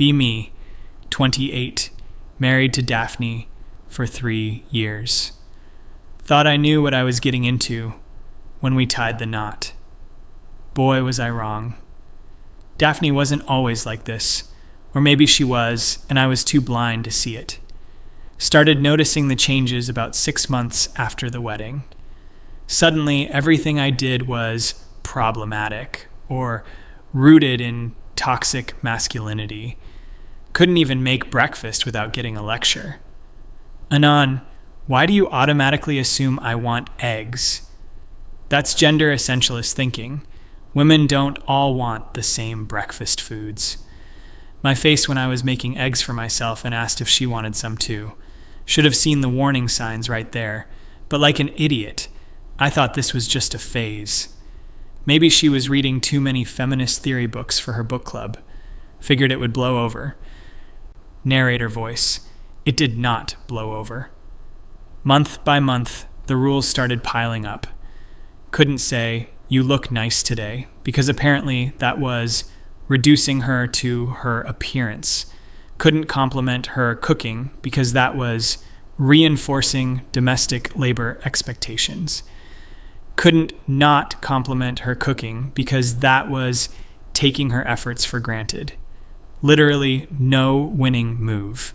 Be me, 28, married to Daphne for 3 years. Thought I knew what I was getting into when we tied the knot. Boy, was I wrong. Daphne wasn't always like this, or maybe she was, and I was too blind to see it. Started noticing the changes about 6 months after the wedding. Suddenly, everything I did was problematic, or rooted in toxic masculinity. Couldn't even make breakfast without getting a lecture. Anan, why do you automatically assume I want eggs? That's gender essentialist thinking. Women don't all want the same breakfast foods. My face when I was making eggs for myself and asked if she wanted some too. Should have seen the warning signs right there. But like an idiot, I thought this was just a phase. Maybe she was reading too many feminist theory books for her book club. Figured it would blow over. Narrator voice. It did not blow over. Month by month, the rules started piling up. Couldn't say, "You look nice today," because apparently that was reducing her to her appearance. Couldn't compliment her cooking because that was reinforcing domestic labor expectations. Couldn't not compliment her cooking because that was taking her efforts for granted. Literally no winning move.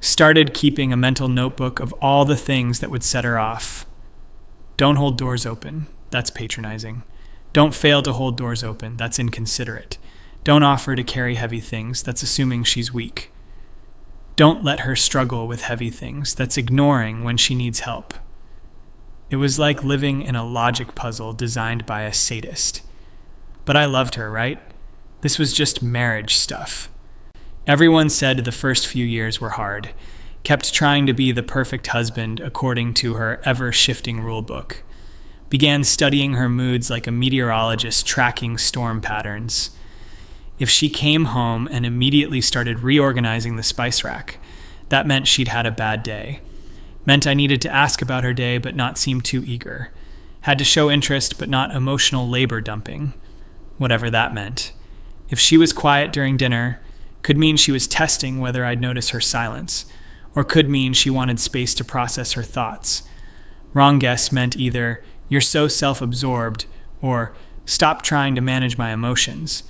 Started keeping a mental notebook of all the things that would set her off. Don't hold doors open. That's patronizing. Don't fail to hold doors open. That's inconsiderate. Don't offer to carry heavy things. That's assuming she's weak. Don't let her struggle with heavy things. That's ignoring when she needs help. It was like living in a logic puzzle designed by a sadist. But I loved her, right? This was just marriage stuff. Everyone said the first few years were hard. Kept trying to be the perfect husband according to her ever-shifting rulebook. Began studying her moods like a meteorologist tracking storm patterns. If she came home and immediately started reorganizing the spice rack, that meant she'd had a bad day. Meant I needed to ask about her day but not seem too eager. Had to show interest but not emotional labor dumping. Whatever that meant. If she was quiet during dinner, could mean she was testing whether I'd notice her silence, or could mean she wanted space to process her thoughts. Wrong guess meant either, "You're so self-absorbed," or "Stop trying to manage my emotions."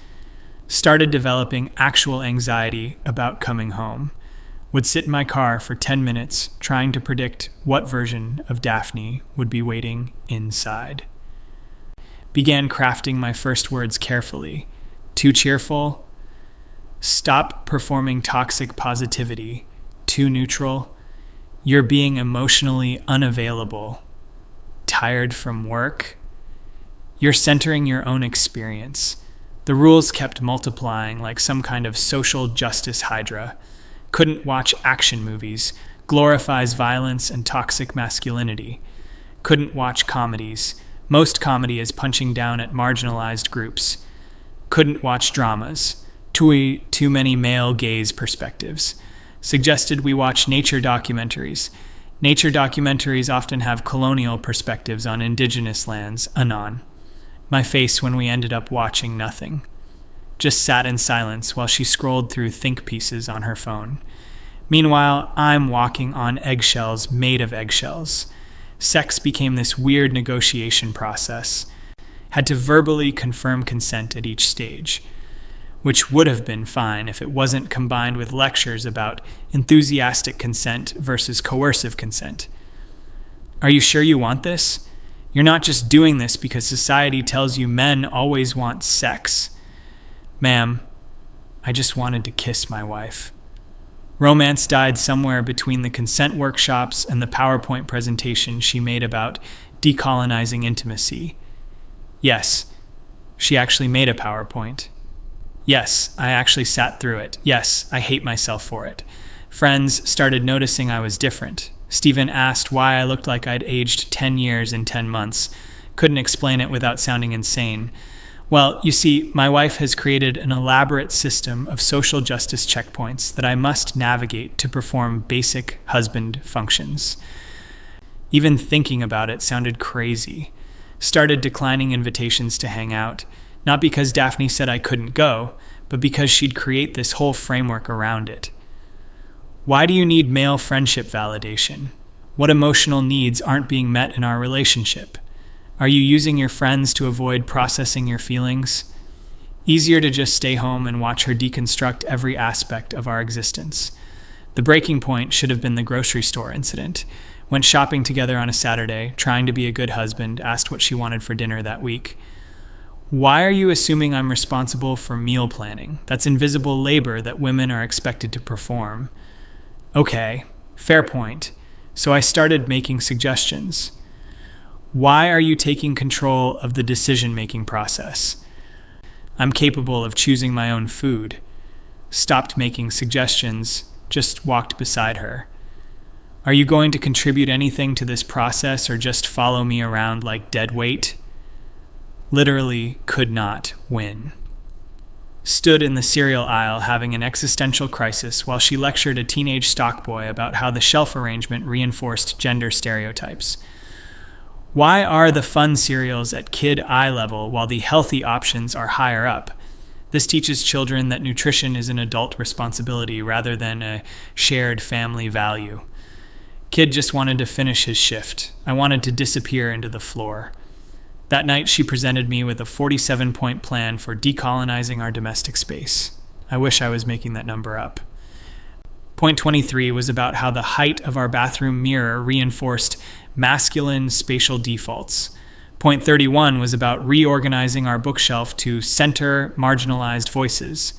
Started developing actual anxiety about coming home. Would sit in my car for 10 minutes trying to predict what version of Daphne would be waiting inside. Began crafting my first words carefully. Too cheerful? Stop performing toxic positivity. Too neutral? You're being emotionally unavailable. Tired from work? You're centering your own experience. The rules kept multiplying like some kind of social justice hydra. Couldn't watch action movies. Glorifies violence and toxic masculinity. Couldn't watch comedies. Most comedy is punching down at marginalized groups. Couldn't watch dramas. Too many male gaze perspectives. Suggested we watch nature documentaries. Nature documentaries often have colonial perspectives on indigenous lands, anon. My face when we ended up watching nothing. Just sat in silence while she scrolled through think pieces on her phone. Meanwhile, I'm walking on eggshells made of eggshells. Sex became this weird negotiation process. Had to verbally confirm consent at each stage, which would have been fine if it wasn't combined with lectures about enthusiastic consent versus coercive consent. Are you sure you want this? You're not just doing this because society tells you men always want sex. Ma'am, I just wanted to kiss my wife. Romance died somewhere between the consent workshops and the PowerPoint presentation she made about decolonizing intimacy. Yes, she actually made a PowerPoint. Yes, I actually sat through it. Yes, I hate myself for it. Friends started noticing I was different. Stephen asked why I looked like I'd aged 10 years in 10 months. Couldn't explain it without sounding insane. Well, you see, my wife has created an elaborate system of social justice checkpoints that I must navigate to perform basic husband functions. Even thinking about it sounded crazy. Started declining invitations to hang out, not because Daphne said I couldn't go, but because she'd create this whole framework around it. Why do you need male friendship validation? What emotional needs aren't being met in our relationship? Are you using your friends to avoid processing your feelings? Easier to just stay home and watch her deconstruct every aspect of our existence. The breaking point should have been the grocery store incident. Went shopping together on a Saturday, trying to be a good husband, asked what she wanted for dinner that week. Why are you assuming I'm responsible for meal planning? That's invisible labor that women are expected to perform. Okay, fair point. So I started making suggestions. Why are you taking control of the decision-making process? I'm capable of choosing my own food. Stopped making suggestions, just walked beside her. Are you going to contribute anything to this process or just follow me around like dead weight? Literally could not win. Stood in the cereal aisle having an existential crisis while she lectured a teenage stockboy about how the shelf arrangement reinforced gender stereotypes. Why are the fun cereals at kid eye level while the healthy options are higher up? This teaches children that nutrition is an adult responsibility rather than a shared family value. Kid just wanted to finish his shift. I wanted to disappear into the floor. That night, she presented me with a 47-point plan for decolonizing our domestic space. I wish I was making that number up. Point 23 was about how the height of our bathroom mirror reinforced masculine spatial defaults. Point 31 was about reorganizing our bookshelf to center marginalized voices.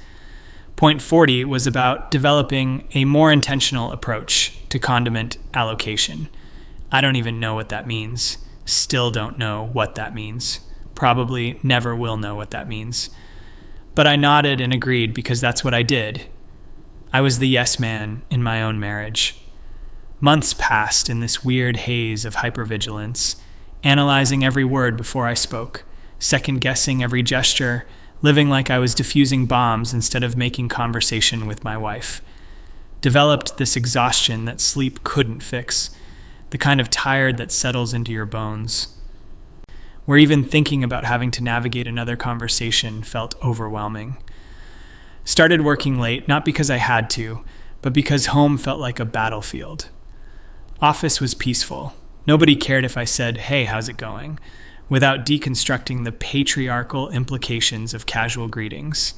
Point 40 was about developing a more intentional approach to condiment allocation. I don't even know what that means. Still don't know what that means. Probably never will know what that means. But I nodded and agreed because that's what I did. I was the yes man in my own marriage. Months passed in this weird haze of hypervigilance, analyzing every word before I spoke, second-guessing every gesture, living like I was diffusing bombs instead of making conversation with my wife. Developed this exhaustion that sleep couldn't fix, the kind of tired that settles into your bones, where even thinking about having to navigate another conversation felt overwhelming. Started working late, not because I had to, but because home felt like a battlefield. Office was peaceful. Nobody cared if I said, "Hey, how's it going?" without deconstructing the patriarchal implications of casual greetings.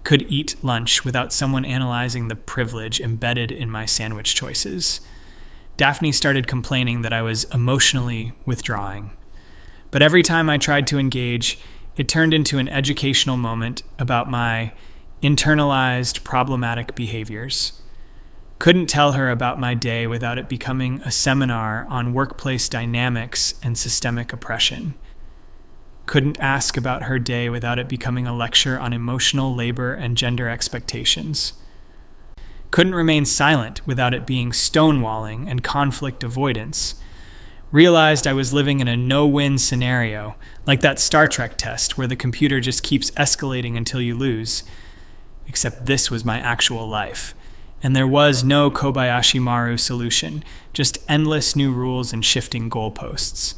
Could eat lunch without someone analyzing the privilege embedded in my sandwich choices. Daphne started complaining that I was emotionally withdrawing. But every time I tried to engage, it turned into an educational moment about my internalized problematic behaviors. Couldn't tell her about my day without it becoming a seminar on workplace dynamics and systemic oppression. Couldn't ask about her day without it becoming a lecture on emotional labor and gender expectations. Couldn't remain silent without it being stonewalling and conflict avoidance. Realized I was living in a no-win scenario, like that Star Trek test where the computer just keeps escalating until you lose. Except this was my actual life. And there was no Kobayashi Maru solution, just endless new rules and shifting goalposts.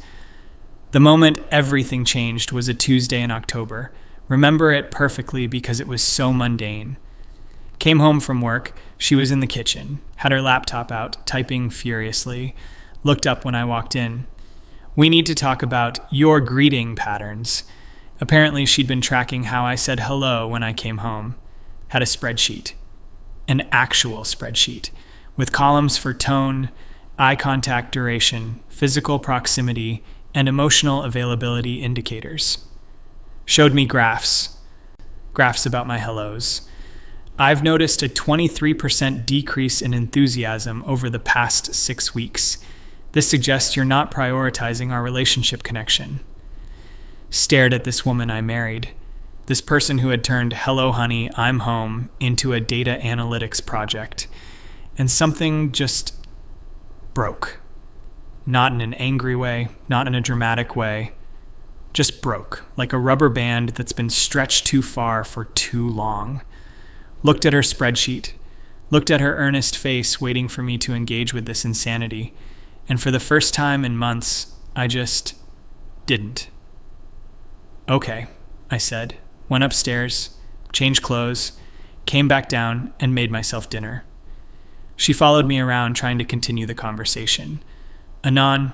The moment everything changed was a Tuesday in October. Remember it perfectly because it was so mundane. Came home from work, she was in the kitchen, had her laptop out, typing furiously, looked up when I walked in. "We need to talk about your greeting patterns." Apparently she'd been tracking how I said hello when I came home. Had a spreadsheet. An actual spreadsheet, with columns for tone, eye contact duration, physical proximity, and emotional availability indicators. Showed me graphs about my hellos. I've noticed a 23% decrease in enthusiasm over the past 6 weeks. This suggests you're not prioritizing our relationship connection. Stared at this woman I married. This person who had turned "Hello, honey, I'm home" into a data analytics project. And something just broke. Not in an angry way, not in a dramatic way. Just broke, like a rubber band that's been stretched too far for too long. Looked at her spreadsheet, looked at her earnest face waiting for me to engage with this insanity, and for the first time in months, I just didn't. "Okay," I said, went upstairs, changed clothes, came back down, and made myself dinner. She followed me around trying to continue the conversation. "Anon,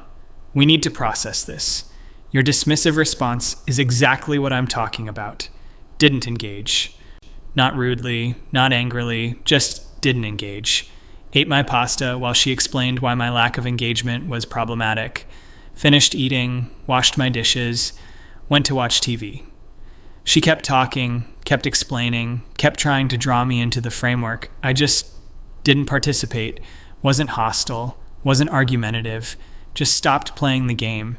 we need to process this. Your dismissive response is exactly what I'm talking about. Didn't engage. Not rudely, not angrily, just didn't engage. Ate my pasta while she explained why my lack of engagement was problematic. Finished eating, washed my dishes, went to watch TV. She kept talking, kept explaining, kept trying to draw me into the framework. I just didn't participate, wasn't hostile, wasn't argumentative, just stopped playing the game.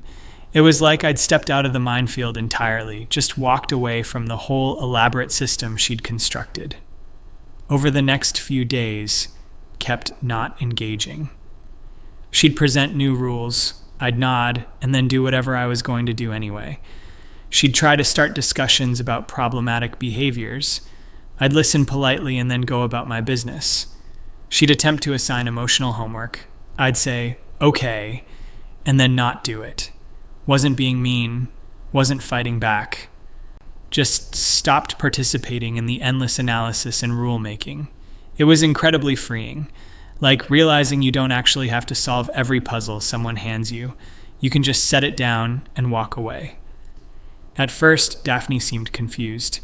It was like I'd stepped out of the minefield entirely, just walked away from the whole elaborate system she'd constructed. Over the next few days, kept not engaging. She'd present new rules, I'd nod, and then do whatever I was going to do anyway. She'd try to start discussions about problematic behaviors. I'd listen politely and then go about my business. She'd attempt to assign emotional homework. I'd say, okay, and then not do it. Wasn't being mean, wasn't fighting back. Just stopped participating in the endless analysis and rule-making. It was incredibly freeing, like realizing you don't actually have to solve every puzzle someone hands you. You can just set it down and walk away. At first, Daphne seemed confused,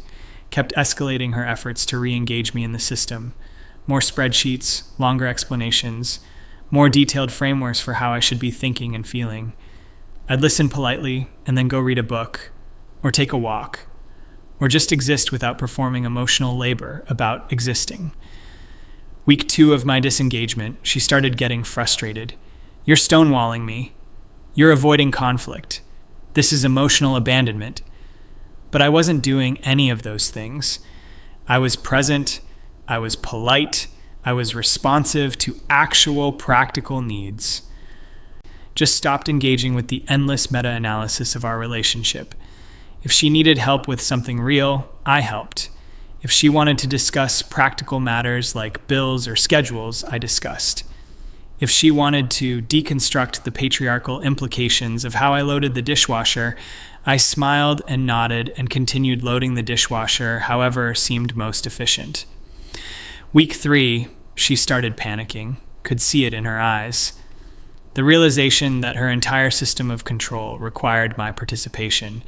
kept escalating her efforts to re-engage me in the system. More spreadsheets, longer explanations, more detailed frameworks for how I should be thinking and feeling. I'd listen politely and then go read a book, or take a walk, or just exist without performing emotional labor about existing. Week 2 of my disengagement, she started getting frustrated. "You're stonewalling me. You're avoiding conflict. This is emotional abandonment." But I wasn't doing any of those things. I was present, I was polite, I was responsive to actual practical needs. Just stopped engaging with the endless meta-analysis of our relationship. If she needed help with something real, I helped. If she wanted to discuss practical matters like bills or schedules, I discussed. If she wanted to deconstruct the patriarchal implications of how I loaded the dishwasher, I smiled and nodded and continued loading the dishwasher however seemed most efficient. Week 3, she started panicking, could see it in her eyes. The realization that her entire system of control required my participation,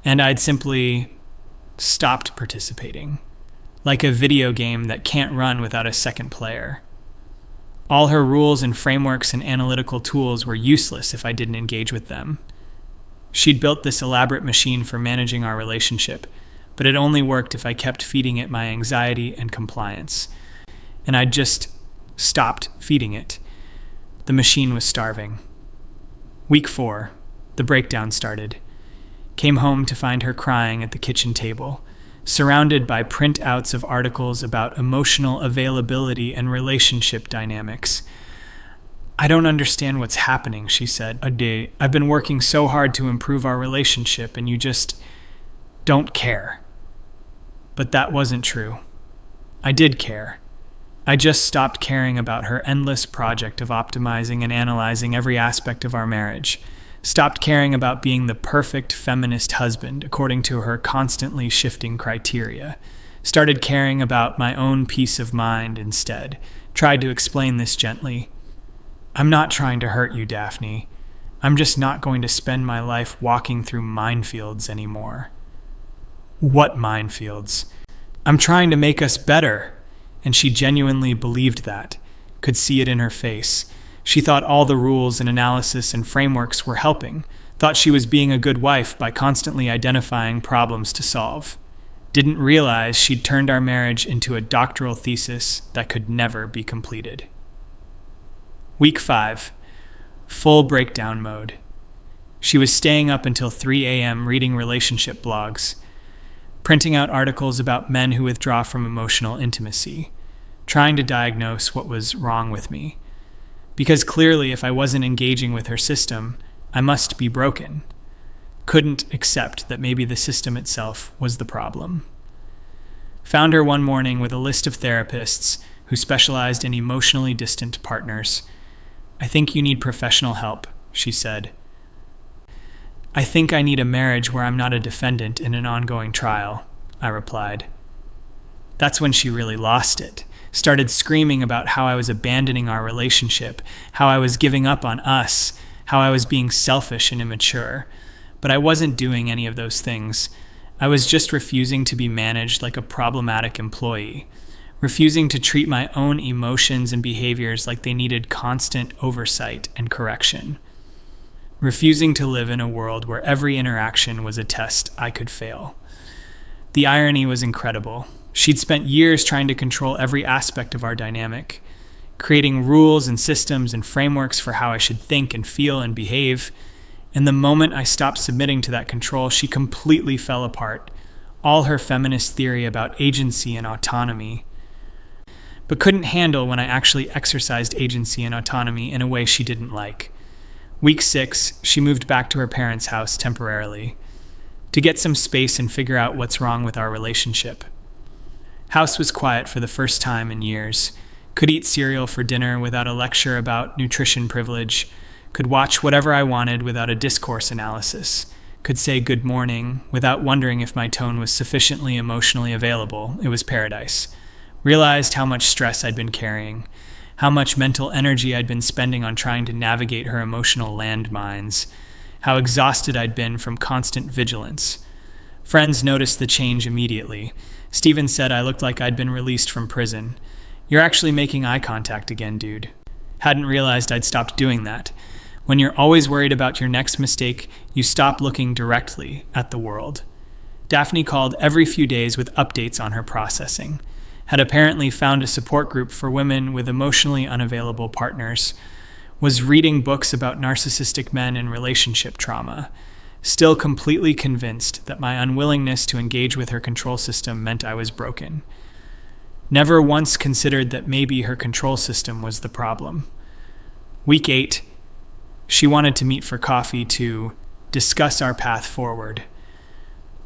and I'd simply stopped participating, like a video game that can't run without a second player. All her rules and frameworks and analytical tools were useless if I didn't engage with them. She'd built this elaborate machine for managing our relationship, but it only worked if I kept feeding it my anxiety and compliance. And I just stopped feeding it. The machine was starving. Week 4, the breakdown started. Came home to find her crying at the kitchen table, surrounded by printouts of articles about emotional availability and relationship dynamics. "I don't understand what's happening," she said. "I've been working so hard to improve our relationship, and you just don't care." But that wasn't true. I did care. I just stopped caring about her endless project of optimizing and analyzing every aspect of our marriage. Stopped caring about being the perfect feminist husband according to her constantly shifting criteria. Started caring about my own peace of mind instead. Tried to explain this gently. "I'm not trying to hurt you, Daphne. I'm just not going to spend my life walking through minefields anymore." "What minefields?" "I'm trying to make us better." And she genuinely believed that, could see it in her face. She thought all the rules and analysis and frameworks were helping, thought she was being a good wife by constantly identifying problems to solve. Didn't realize she'd turned our marriage into a doctoral thesis that could never be completed. Week 5, full breakdown mode. She was staying up until 3 a.m. reading relationship blogs, printing out articles about men who withdraw from emotional intimacy, trying to diagnose what was wrong with me. Because clearly, if I wasn't engaging with her system, I must be broken. Couldn't accept that maybe the system itself was the problem. Found her one morning with a list of therapists who specialized in emotionally distant partners. "I think you need professional help," she said. "I think I need a marriage where I'm not a defendant in an ongoing trial," I replied. That's when she really lost it. Started screaming about how I was abandoning our relationship, how I was giving up on us, how I was being selfish and immature. But I wasn't doing any of those things. I was just refusing to be managed like a problematic employee, refusing to treat my own emotions and behaviors like they needed constant oversight and correction, refusing to live in a world where every interaction was a test I could fail. The irony was incredible. She'd spent years trying to control every aspect of our dynamic, creating rules and systems and frameworks for how I should think and feel and behave. And the moment I stopped submitting to that control, she completely fell apart. All her feminist theory about agency and autonomy, but couldn't handle when I actually exercised agency and autonomy in a way she didn't like. Week 6, she moved back to her parents' house temporarily to get some space and figure out what's wrong with our relationship. House was quiet for the first time in years. Could eat cereal for dinner without a lecture about nutrition privilege. Could watch whatever I wanted without a discourse analysis. Could say good morning without wondering if my tone was sufficiently emotionally available. It was paradise. Realized how much stress I'd been carrying, how much mental energy I'd been spending on trying to navigate her emotional landmines, how exhausted I'd been from constant vigilance. Friends noticed the change immediately. Steven said I looked like I'd been released from prison. You're actually making eye contact again, dude. Hadn't realized I'd stopped doing that. When you're always worried about your next mistake, you stop looking directly at the world. Daphne called every few days with updates on her processing. Had apparently found a support group for women with emotionally unavailable partners, was reading books about narcissistic men and relationship trauma, still completely convinced that my unwillingness to engage with her control system meant I was broken. Never once considered that maybe her control system was the problem. Week 8, she wanted to meet for coffee to discuss our path forward.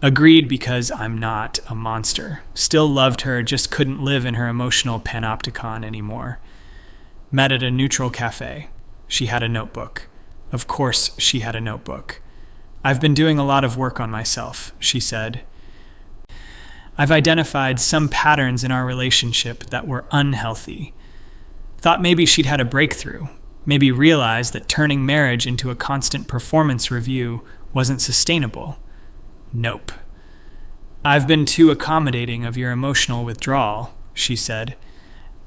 Agreed because I'm not a monster. Still loved her, just couldn't live in her emotional panopticon anymore. Met at a neutral cafe. She had a notebook. Of course she had a notebook. I've been doing a lot of work on myself, she said. I've identified some patterns in our relationship that were unhealthy. Thought maybe she'd had a breakthrough. Maybe realized that turning marriage into a constant performance review wasn't sustainable. Nope. I've been too accommodating of your emotional withdrawal, she said.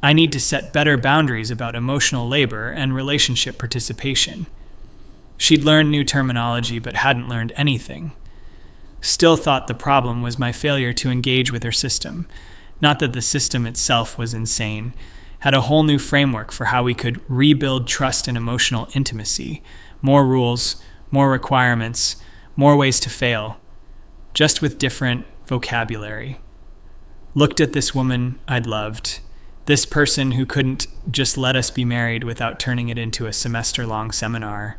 I need to set better boundaries about emotional labor and relationship participation. She'd learned new terminology but hadn't learned anything. Still thought the problem was my failure to engage with her system. Not that the system itself was insane. Had a whole new framework for how we could rebuild trust and emotional intimacy. More rules, more requirements, more ways to fail. Just with different vocabulary. Looked at this woman I'd loved. This person who couldn't just let us be married without turning it into a semester-long seminar.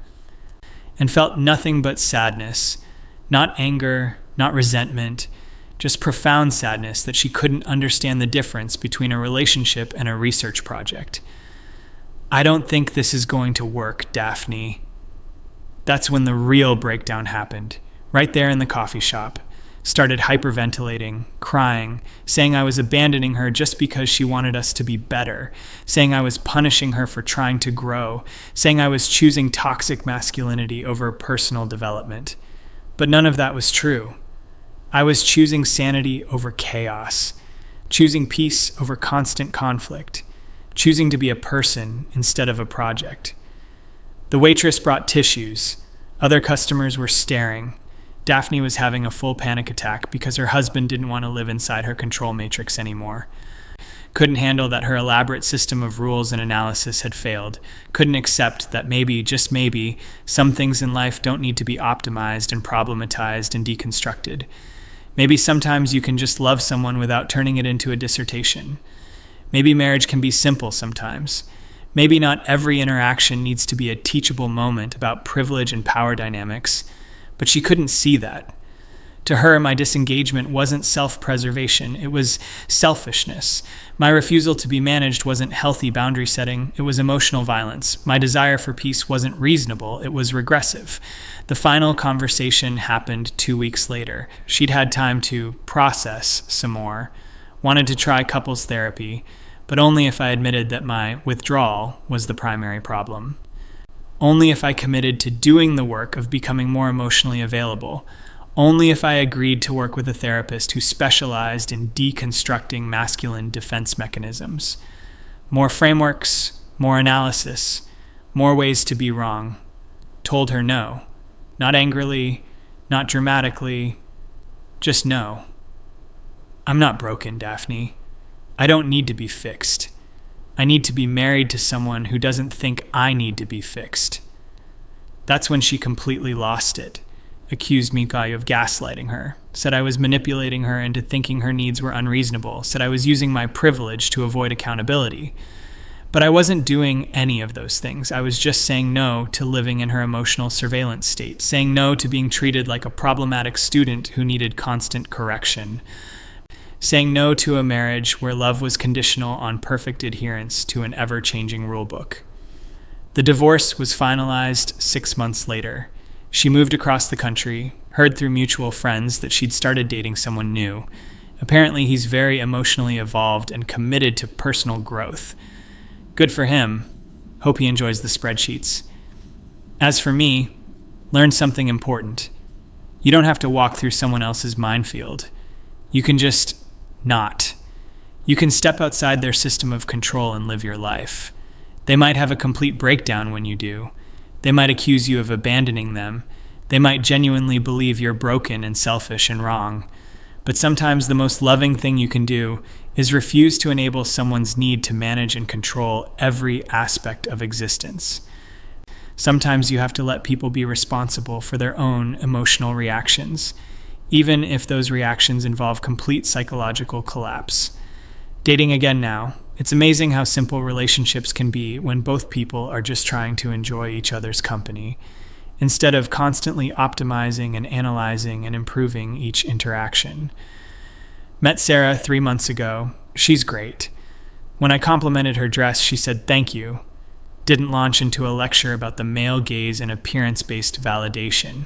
And felt nothing but sadness. Not anger, not resentment, just profound sadness that she couldn't understand the difference between a relationship and a research project. I don't think this is going to work, Daphne. That's when the real breakdown happened, right there in the coffee shop. Started hyperventilating, crying, saying I was abandoning her just because she wanted us to be better, saying I was punishing her for trying to grow, saying I was choosing toxic masculinity over personal development. But none of that was true. I was choosing sanity over chaos, choosing peace over constant conflict, choosing to be a person instead of a project. The waitress brought tissues. Other customers were staring. Daphne was having a full panic attack because her husband didn't want to live inside her control matrix anymore. Couldn't handle that her elaborate system of rules and analysis had failed. Couldn't accept that maybe, just maybe, some things in life don't need to be optimized and problematized and deconstructed. Maybe sometimes you can just love someone without turning it into a dissertation. Maybe marriage can be simple sometimes. Maybe not every interaction needs to be a teachable moment about privilege and power dynamics, but she couldn't see that. To her, my disengagement wasn't self-preservation, it was selfishness. My refusal to be managed wasn't healthy boundary setting, it was emotional violence. My desire for peace wasn't reasonable, it was regressive. The final conversation happened 2 weeks later. She'd had time to process some more. wanted to try couples therapy, but only if I admitted that my withdrawal was the primary problem. Only if I committed to doing the work of becoming more emotionally available. Only if I agreed to work with a therapist who specialized in deconstructing masculine defense mechanisms. More frameworks, more analysis, more ways to be wrong. Told her no. Not angrily, not dramatically, just no. I'm not broken, Daphne. I don't need to be fixed. I need to be married to someone who doesn't think I need to be fixed. That's when she completely lost it. Accused me of gaslighting her, said I was manipulating her into thinking her needs were unreasonable, said I was using my privilege to avoid accountability. But I wasn't doing any of those things. I was just saying no to living in her emotional surveillance state, saying no to being treated like a problematic student who needed constant correction, saying no to a marriage where love was conditional on perfect adherence to an ever-changing rulebook. The divorce was finalized 6 months later. She moved across the country, heard through mutual friends that she'd started dating someone new. Apparently, he's very emotionally evolved and committed to personal growth. Good for him. Hope he enjoys the spreadsheets. As for me, learn something important. You don't have to walk through someone else's minefield. You can just not. You can step outside their system of control and live your life. They might have a complete breakdown when you do. They might accuse you of abandoning them. They might genuinely believe you're broken and selfish and wrong. But sometimes the most loving thing you can do is refuse to enable someone's need to manage and control every aspect of existence. Sometimes you have to let people be responsible for their own emotional reactions, even if those reactions involve complete psychological collapse. Dating again now. It's amazing how simple relationships can be when both people are just trying to enjoy each other's company, instead of constantly optimizing and analyzing and improving each interaction. Met Sarah 3 months ago. She's great. When I complimented her dress, she said thank you. Didn't launch into a lecture about the male gaze and appearance-based validation.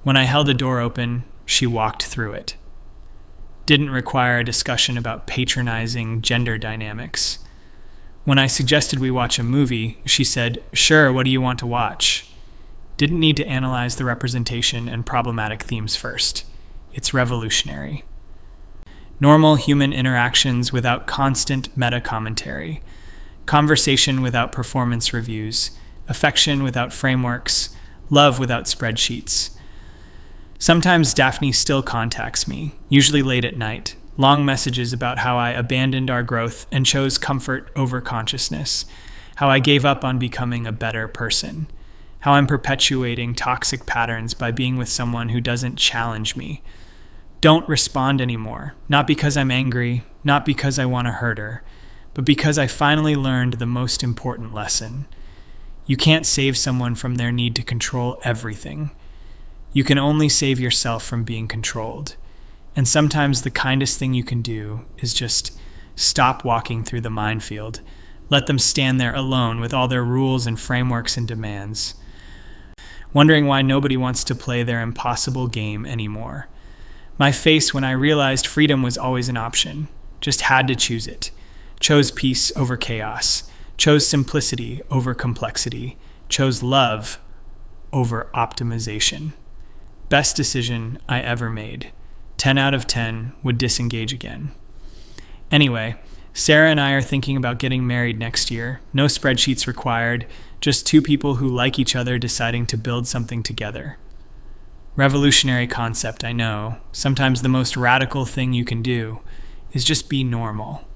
When I held a door open, she walked through it. Didn't require a discussion about patronizing gender dynamics. When I suggested we watch a movie, she said, "Sure, what do you want to watch?" Didn't need to analyze the representation and problematic themes first. It's revolutionary. Normal human interactions without constant meta-commentary. Conversation without performance reviews. Affection without frameworks. Love without spreadsheets. Sometimes Daphne still contacts me, usually late at night, long messages about how I abandoned our growth and chose comfort over consciousness, how I gave up on becoming a better person, how I'm perpetuating toxic patterns by being with someone who doesn't challenge me. Don't respond anymore, not because I'm angry, not because I want to hurt her, but because I finally learned the most important lesson. You can't save someone from their need to control everything. You can only save yourself from being controlled. And sometimes the kindest thing you can do is just stop walking through the minefield. Let them stand there alone with all their rules and frameworks and demands, wondering why nobody wants to play their impossible game anymore. My face when I realized freedom was always an option. Just had to choose it. Chose peace over chaos. Chose simplicity over complexity. Chose love over optimization. Best decision I ever made. 10 out of 10 would disengage again. Anyway, Sarah and I are thinking about getting married next year. No spreadsheets required, just two people who like each other deciding to build something together. Revolutionary concept, I know. Sometimes the most radical thing you can do is just be normal.